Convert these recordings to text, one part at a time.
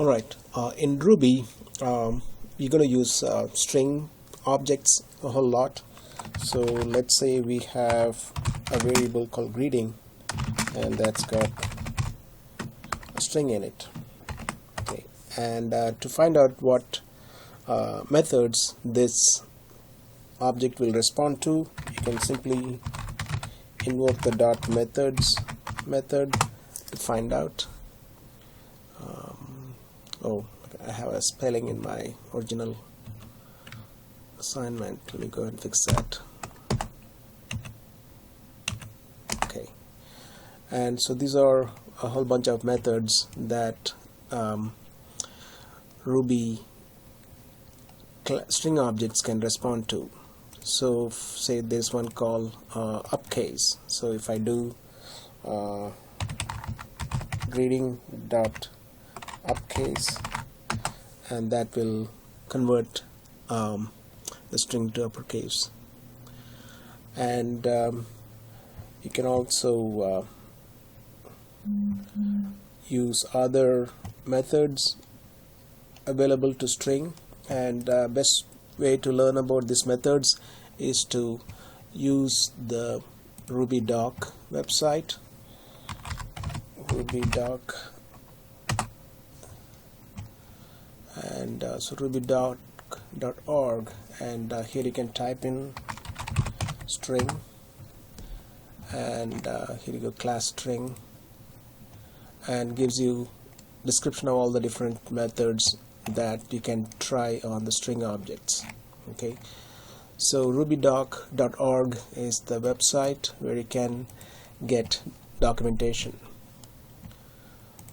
Alright, in Ruby, you're going to use string objects a whole lot. So let's say we have a variable called greeting, and that's got a string in it. Okay, and to find out what methods this object will respond to, you can simply invoke the dot methods method to find out. Oh, I have a spelling in my original assignment. Let me go ahead and fix that. Okay, and so these are a whole bunch of methods that Ruby string objects can respond to. So say there's one called upcase. So if I do greeting dot upcase, and that will convert the string to uppercase. And you can also use other methods available to string, and best way to learn about these methods is to use the RubyDoc website, RubyDoc, and so rubydoc.org, and here you can type in string, and here you go, class string, and gives you description of all the different methods that you can try on the string objects. Okay, so rubydoc.org is the website where you can get documentation.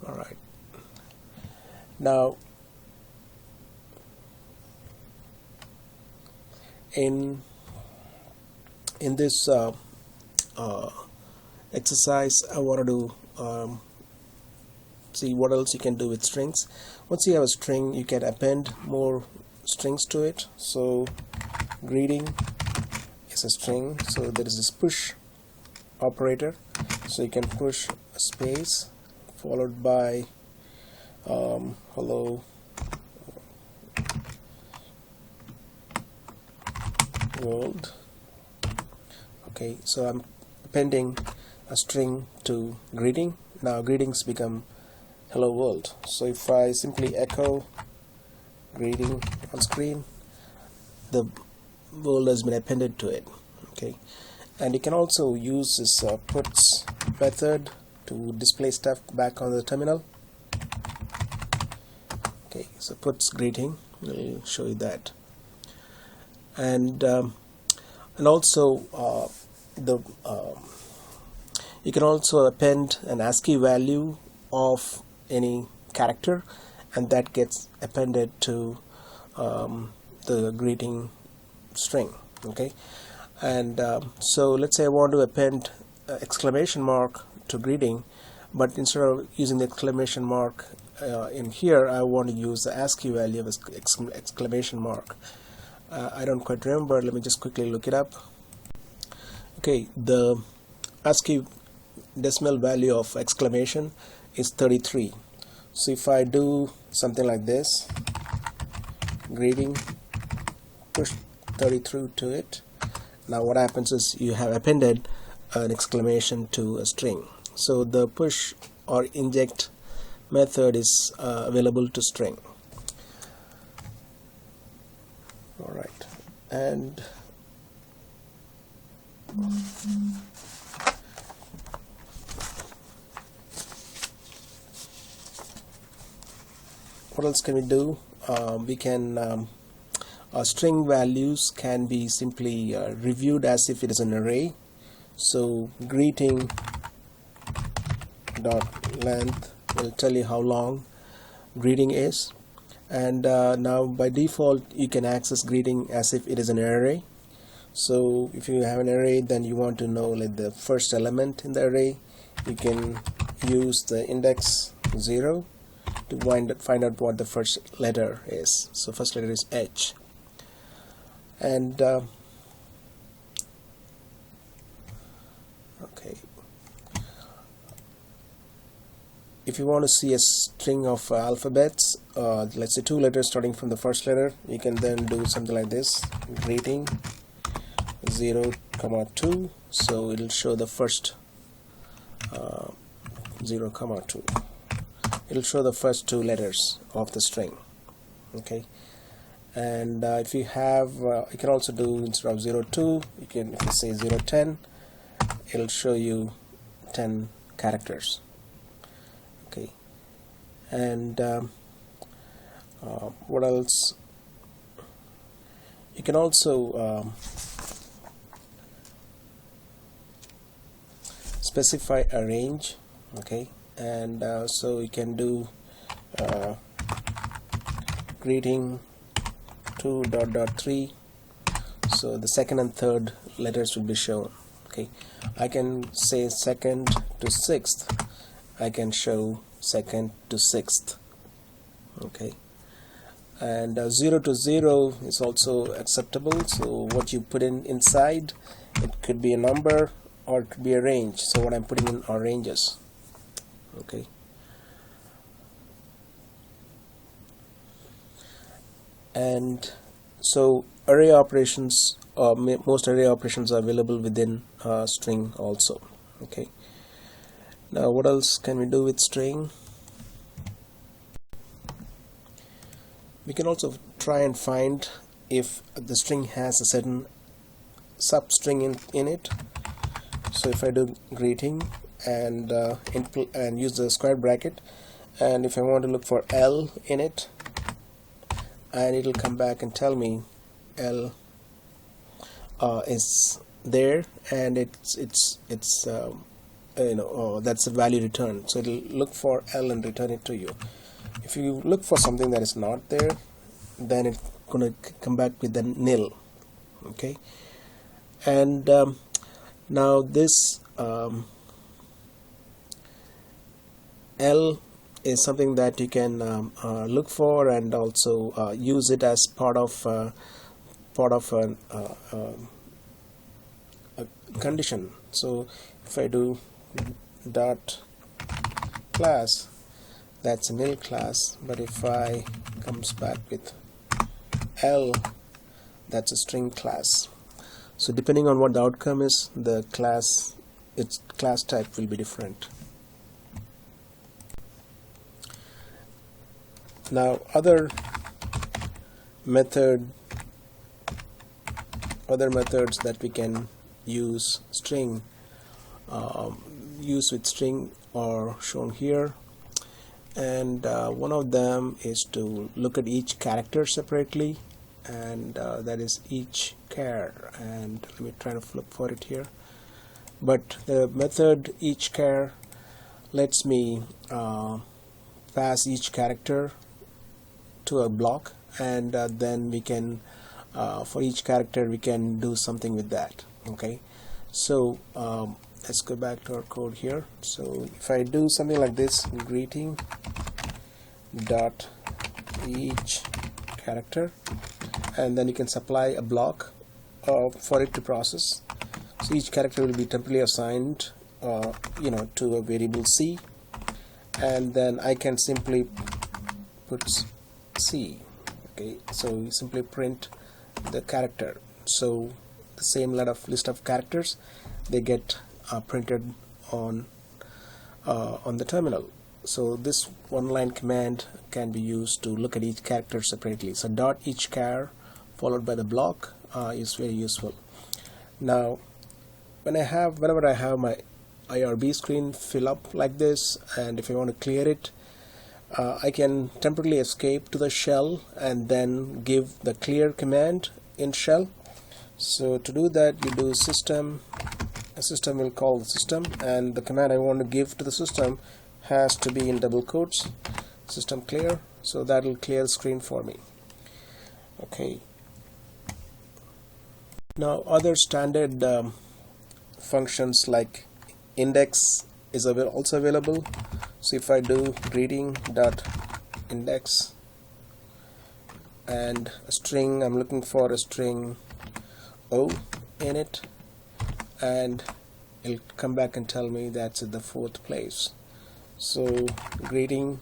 Alright, now in this exercise, I wanted to see what else you can do with strings. Once you have a string, you can append more strings to it. So greeting is a string, so there is this push operator, so you can push a space followed by hello world. Okay, so I'm appending a string to greeting. Now greetings become hello world. So if I simply echo greeting on screen, the world has been appended to it. Okay, and you can also use this puts method to display stuff back on the terminal. Okay, so puts greeting will show you that, and also you can also append an ASCII value of any character, and that gets appended to the greeting string. Okay, and so let's say I want to append exclamation mark to greeting, but instead of using the exclamation mark in here, I want to use the ASCII value of exclamation mark. I don't quite remember. Let me just quickly look it up. Okay, the ASCII decimal value of exclamation is 33. So if I do something like this, greeting, push 33 to it, now what happens is you have appended an exclamation to a string. So the push or inject method is available to string. Alright, and what else can we do? We can string values can be simply reviewed as if it is an array. So greeting dot length will tell you how long greeting is, and now by default you can access greeting as if it is an array. So if you have an array, then you want to know like the first element in the array, you can use the index 0 to find out what the first letter is. So first letter is H, and okay, if you want to see a string of alphabets, let's say 2 letters starting from the first letter, you can then do something like this: greeting 0, 2, so it'll show the first 0, 2. It'll show the first 2 letters of the string. Okay, and if you have, you can also do, instead of 0, 2, you can, if you say 0, 10, it'll show you 10 characters. Okay, and what else? You can also specify a range. Okay, and so you can do greeting 2.3, so the second and third letters will be shown. Okay, I can say second to sixth, I can show second to sixth. Okay, and 0 to 0 is also acceptable, so what you put in inside, it could be a number or it could be a range, so what I'm putting in are ranges. Okay, and so array operations, most array operations are available within string also. Okay, now what else can we do with string? We can also try and find if the string has a certain substring in it. So if I do greeting and use the square bracket, and if I want to look for L in it, and it'll come back and tell me L is there, and it's that's the value returned. So it'll look for L and return it to you. If you look for something that is not there, then it's gonna come back with the nil. Okay, and now this L is something that you can look for and also use it as part of a condition. So if I do dot class, that's a nil class, but if I comes back with L, that's a string class. So depending on what the outcome is, the class, its class type will be different. Now other methods that we can use with string are shown here, and one of them is to look at each character separately, and that is each char, and let me try to look for it here. But the method each char lets me pass each character to a block, and then we can for each character we can do something with that. Okay, so let's go back to our code here. So if I do something like this, greeting dot each character, and then you can supply a block for it to process. So each character will be temporarily assigned to a variable C, and then I can simply put C. Okay, so you simply print the character. So the same list of characters, they get printed on the terminal. So this one line command can be used to look at each character separately. So dot each char followed by the block is very useful. Now whenever I have my IRB screen fill up like this, and if I want to clear it, I can temporarily escape to the shell and then give the clear command in shell. So to do that, you do system, a system will call the system, and the command I want to give to the system has to be in double quotes, system clear, so that will clear the screen for me. Okay, now other standard functions like index is also available. So if I do greeting dot index and a string, I'm looking for a string O in it, and it'll come back and tell me that's at the 4th place. So greeting.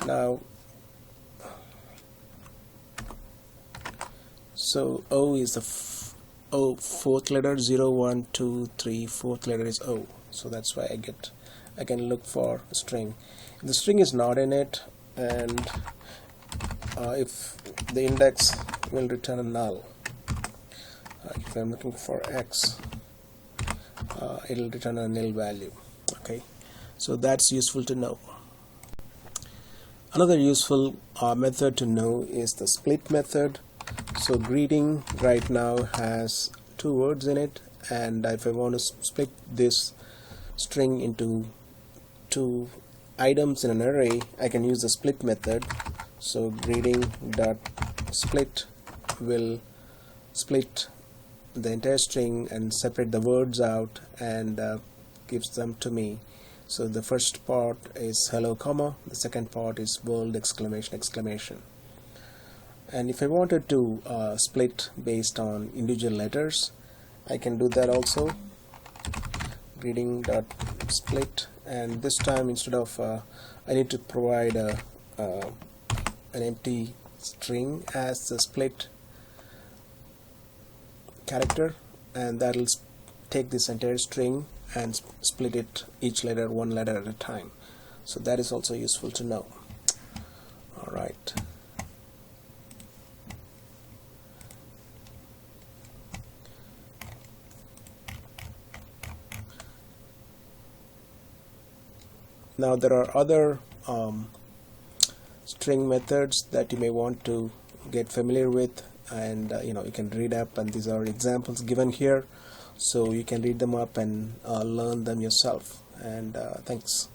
Now so O is the fourth letter, 0 1 2 3, fourth letter is O, so that's why I can look for a string. If the string is not in it, and if the index will return a null. If I'm looking for X, it'll return a nil value. Okay, so that's useful to know. Another useful method to know is the split method. So greeting right now has two words in it, and if I want to split this string into two items in an array, I can use the split method. So greeting dot split will split the entire string and separate the words out and gives them to me. So the first part is hello comma, the second part is world exclamation exclamation. And if I wanted to split based on individual letters, I can do that also. Greeting dot split, and this time instead of I need to provide an empty string as the split character, and that'll take this entire string and split it each letter one letter at a time. So that is also useful to know. Alright. Now there are other string methods that you may want to get familiar with, and you can read up, and these are examples given here, so you can read them up and learn them yourself. And thanks.